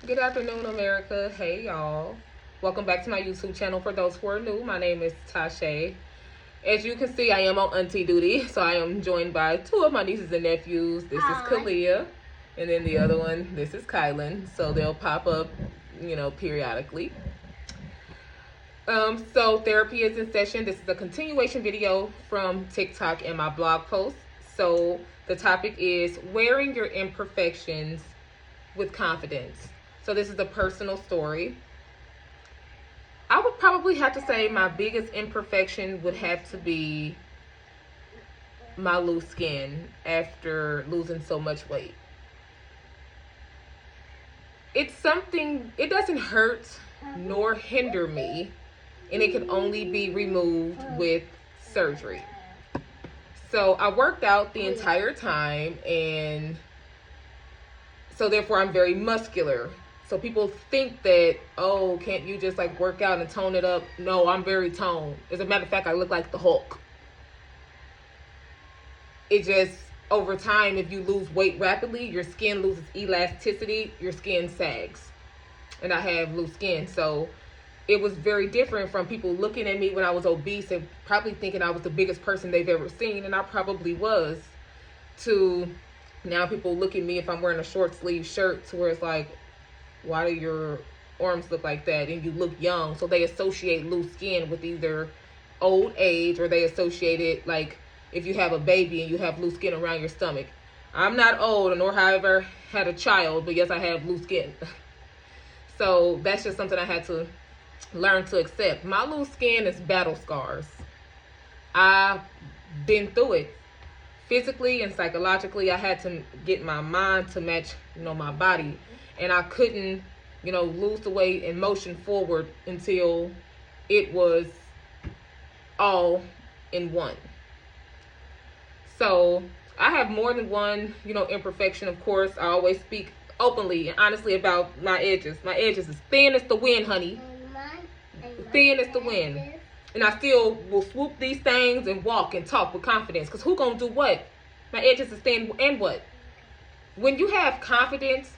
Good afternoon, America. Hey, y'all. Welcome back to my YouTube channel. For those who are new, my name is Tashay. As you can see, I am on auntie duty, so I am joined by two of my nieces and nephews. This is Kalia, and then the other one, this is Kylan. So they'll pop up, periodically. So therapy is in session. This is a continuation video from TikTok and my blog post. So the topic is wearing your imperfections with confidence. So this is a personal story. I would probably have to say my biggest imperfection would have to be my loose skin after losing so much weight. It's something, it doesn't hurt nor hinder me, and it can only be removed with surgery. So I worked out the entire time, and so therefore I'm very muscular. So people think that, oh, can't you just like work out and tone it up? No, I'm very toned. As a matter of fact, I look like the Hulk. It just, over time, if you lose weight rapidly, your skin loses elasticity, your skin sags. And I have loose skin. So it was very different from people looking at me when I was obese and probably thinking I was the biggest person they've ever seen. And I probably was. To now people look at me if I'm wearing a short sleeve shirt to where it's like, why do your arms look like that? And you look young. So they associate loose skin with either old age, or they associate it like if you have a baby and you have loose skin around your stomach. I'm not old, nor have I ever had a child, but yes, I have loose skin. So that's just something I had to learn to accept. My loose skin is battle scars. I've been through it. Physically and psychologically, I had to get my mind to match, my body. And I couldn't, lose the weight and motion forward until it was all in one. So I have more than one, imperfection. Of course, I always speak openly and honestly about my edges. My edges is thin as the wind, honey. Thin as the wind. And I still will swoop these things and walk and talk with confidence. Because who gonna do what? My edges is thin and what? When you have confidence,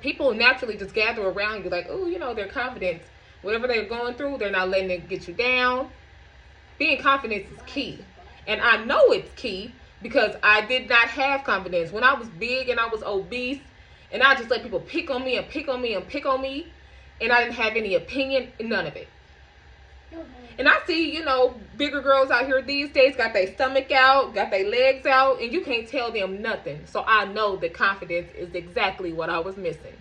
people naturally just gather around you like, oh, they're confident. Whatever they're going through, they're not letting it get you down. Being confident is key. And I know it's key because I did not have confidence. When I was big and I was obese, and I just let people pick on me and pick on me and pick on me, and I didn't have any opinion, none of it. And I see, bigger girls out here these days got their stomach out, got their legs out, and you can't tell them nothing. So I know that confidence is exactly what I was missing.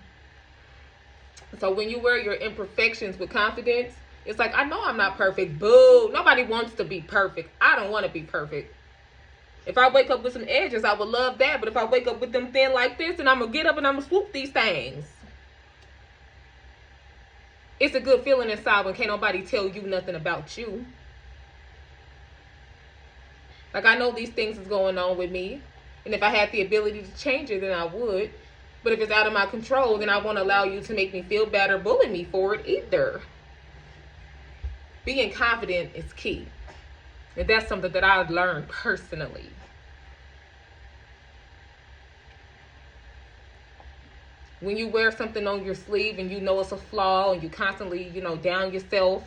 So when you wear your imperfections with confidence, it's like, I know I'm not perfect. Boo. Nobody wants to be perfect. I don't want to be perfect. If I wake up with some edges, I would love that. But if I wake up with them thin like this, then I'm going to get up and I'm going to swoop these things. It's a good feeling inside when can't nobody tell you nothing about you. Like, I know these things is going on with me. And if I had the ability to change it, then I would. But if it's out of my control, then I won't allow you to make me feel bad or bully me for it either. Being confident is key. And that's something that I've learned personally. When you wear something on your sleeve and you know it's a flaw and you constantly, down yourself,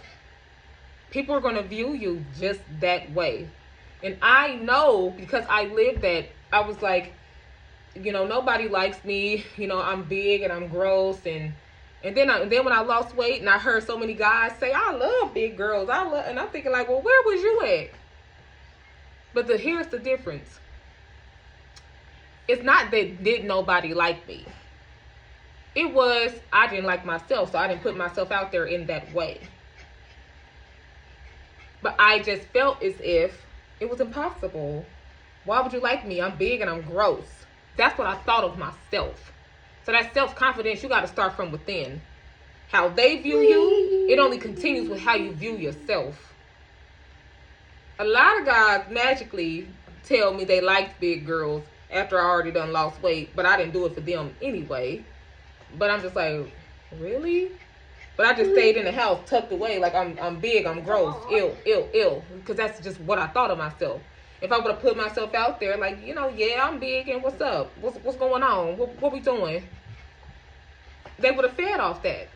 people are going to view you just that way. And I know because I lived that. I was like, nobody likes me. I'm big and I'm gross. And then when I lost weight and I heard so many guys say, I love big girls. And I'm thinking like, well, where was you at? But here's the difference. It's not that did nobody like me. It was, I didn't like myself, so I didn't put myself out there in that way. But I just felt as if it was impossible. Why would you like me? I'm big and I'm gross. That's what I thought of myself. So that self-confidence, you got to start from within. How they view you, it only continues with how you view yourself. A lot of guys magically tell me they liked big girls after I already done lost weight, but I didn't do it for them anyway. But I'm just like, really? But I just stayed in the house, tucked away, like I'm big, I'm gross, ill. Because that's just what I thought of myself. If I would have put myself out there, like, yeah, I'm big, and what's up? What's going on? What we doing? they would have fed off that.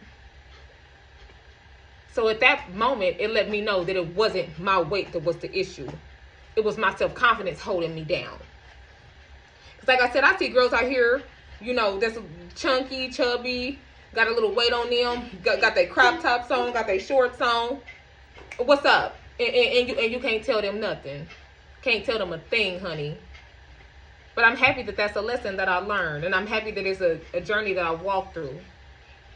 So at that moment, it let me know that it wasn't my weight that was the issue. It was my self-confidence holding me down. Because like I said, I see girls out here, you know, that's chunky, chubby, got a little weight on them, got their crop tops on, got their shorts on. What's up? And you can't tell them nothing. Can't tell them a thing, honey. But I'm happy that that's a lesson that I learned. And I'm happy that it's a journey that I walked through.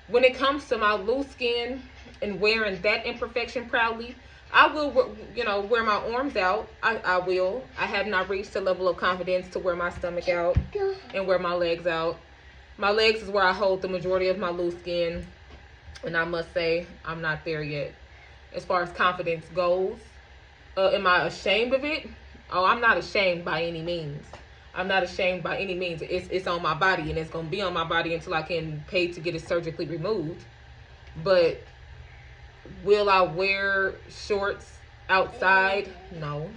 When it comes to my loose skin and wearing that imperfection proudly, I will, you know, wear my arms out. I will. I have not reached a level of confidence to wear my stomach out and wear my legs out. My legs is where I hold the majority of my loose skin. And I must say, I'm not there yet. As far as confidence goes, am I ashamed of it? Oh, I'm not ashamed by any means. I'm not ashamed by any means. It's on my body, and it's going to be on my body until I can pay to get it surgically removed. But will I wear shorts outside? No.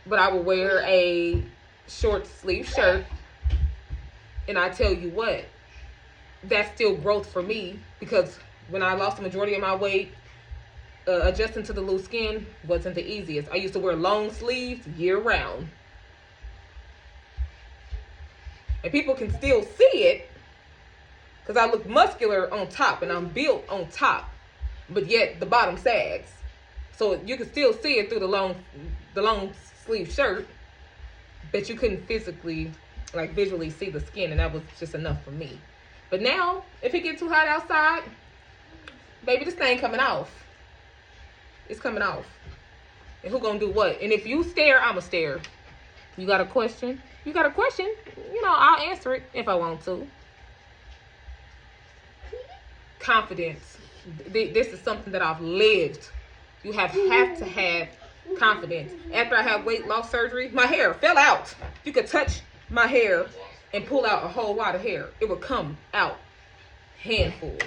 But I will wear a short sleeve shirt. And I tell you what, that's still growth for me, because when I lost the majority of my weight, adjusting to the loose skin wasn't the easiest. I used to wear long sleeves year round. And people can still see it because I look muscular on top and I'm built on top, but yet the bottom sags. So you can still see it through the long sleeve shirt, but you couldn't physically, like, visually see the skin, and that was just enough for me. But now, if it gets too hot outside, baby, this thing coming off. It's coming off. And who gonna do what? And if you stare, I'ma stare. You got a question? You got a question? You know, I'll answer it if I want to. Confidence. This is something that I've lived. You have to have confidence. After I had weight loss surgery, my hair fell out. You could touch my hair and pull out a whole lot of hair. It would come out handfuls.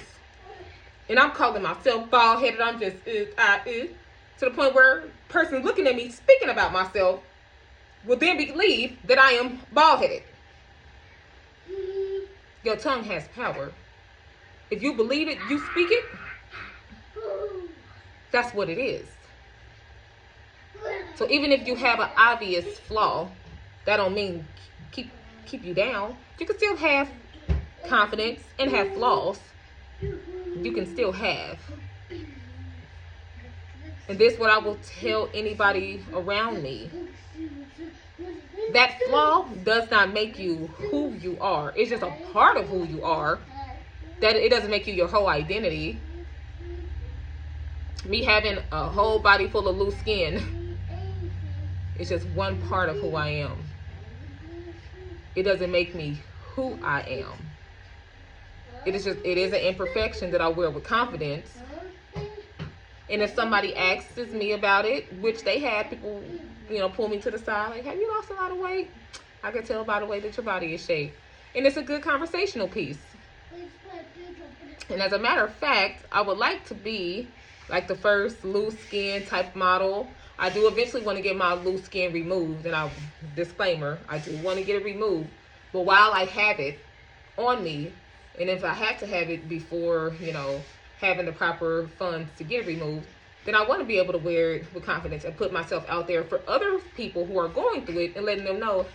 And I'm calling myself bald-headed. I'm just, to the point where a person looking at me speaking about myself will then believe that I am bald-headed. Your tongue has power. If you believe it, you speak it. That's what it is. So even if you have an obvious flaw, that don't mean keep you down. You can still have confidence and have flaws. You can still have. And this is what I will tell anybody around me. That flaw does not make you who you are. It's just a part of who you are. That it doesn't make you your whole identity. Me having a whole body full of loose skin, it's just one part of who I am. It doesn't make me who I am. It is an imperfection that I wear with confidence. And if somebody asks me about it, which they have, people, you know, pull me to the side, like, have you lost a lot of weight? I can tell by the way that your body is shaped. And it's a good conversational piece. And as a matter of fact, I would like to be like the first loose skin type model. I do eventually want to get my loose skin removed. And disclaimer, I do want to get it removed. But while I have it on me, and if I have to have it before, you know, having the proper funds to get it removed, then I want to be able to wear it with confidence and put myself out there for other people who are going through it and letting them know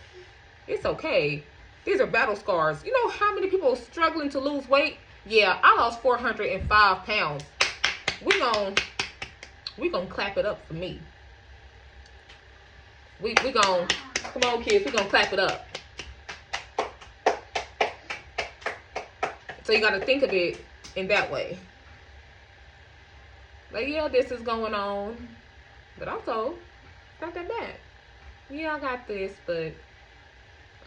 it's okay. These are battle scars. You know how many people are struggling to lose weight? Yeah, I lost 405 pounds. We gonna clap it up for me. We gonna, come on kids, we gonna clap it up. So you got to think of it in that way. Like, yeah, this is going on, but also, it's not that bad. Yeah, I got this, but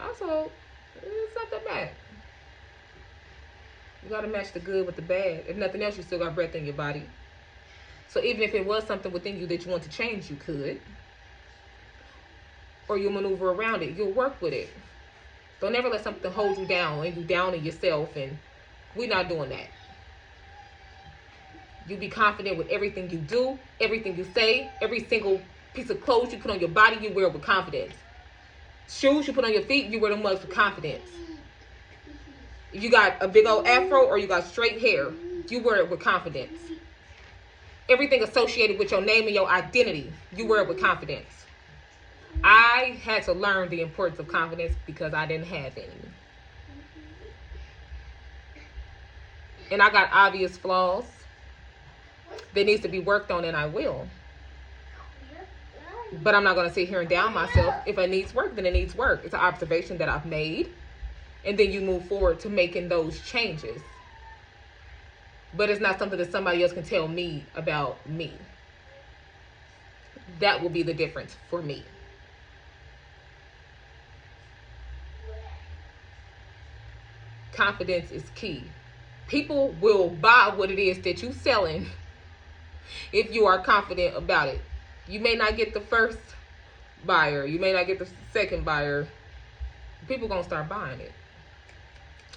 also, it's not that bad. You got to match the good with the bad. If nothing else, you still got breath in your body. So even if it was something within you that you want to change, you could. Or you'll maneuver around it. You'll work with it. Don't ever let something hold you down and you down in yourself, and we're not doing that. You be confident with everything you do, everything you say, every single piece of clothes you put on your body, you wear with confidence. Shoes you put on your feet, you wear them with confidence. If you got a big old afro or you got straight hair, you wear it with confidence. Everything associated with your name and your identity, you wear it with confidence. I had to learn the importance of confidence because I didn't have any. And I got obvious flaws that needs to be worked on, and I will. But I'm not going to sit here and down myself. If it needs work, then it needs work. It's an observation that I've made. And then you move forward to making those changes. But it's not something that somebody else can tell me about me. That will be the difference for me. Confidence is key. People will buy what it is that you're selling if you are confident about it. You may not get the first buyer. You may not get the second buyer. People going to start buying it.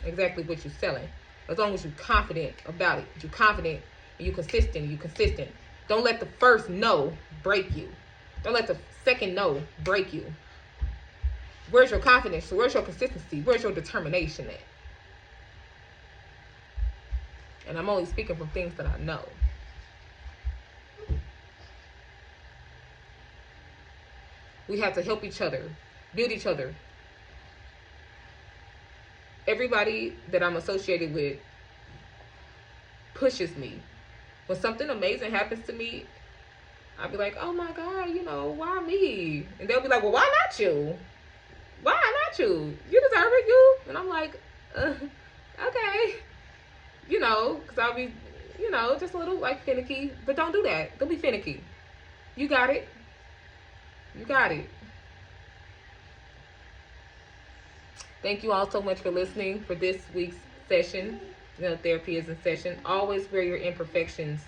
Exactly what you're selling. As long as you're confident about it. You're confident and you're consistent. Don't let the first no break you. Don't let the second no break you. Where's your confidence? Where's your consistency? Where's your determination at? And I'm only speaking from things that I know. We have to help each other, build each other. Everybody that I'm associated with pushes me. When something amazing happens to me, I'll be like, oh my God, why me? And they'll be like, well, why not you? Why not you? You deserve it, you. And I'm like, okay. Because I'll be, just a little finicky. But don't do that. Don't be finicky. You got it. You got it. Thank you all so much for listening for this week's session. Therapy is in session. Always wear your imperfections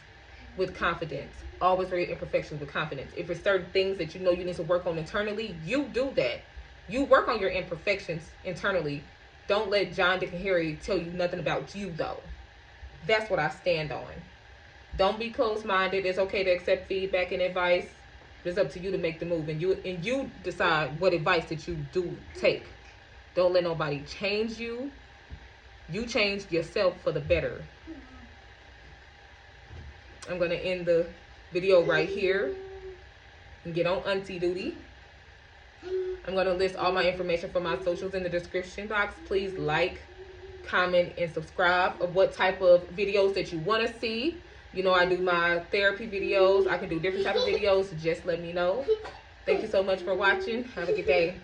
with confidence. Always wear your imperfections with confidence. If there's certain things that you know you need to work on internally, you do that. You work on your imperfections internally. Don't let John, Dick, and Harry tell you nothing about you, though. That's what I stand on. Don't be closed-minded. It's okay to accept feedback and advice. It's up to you to make the move, and you decide what advice that you do take. Don't let nobody change you. You change yourself for the better. I'm going to end the video right here and get on auntie duty. I'm going to list all my information for my socials in the description box. Please like, comment, and subscribe of what type of videos that you want to see. I do my therapy videos. I can do different type of videos. Just let me know. Thank you so much for watching. Have a good day.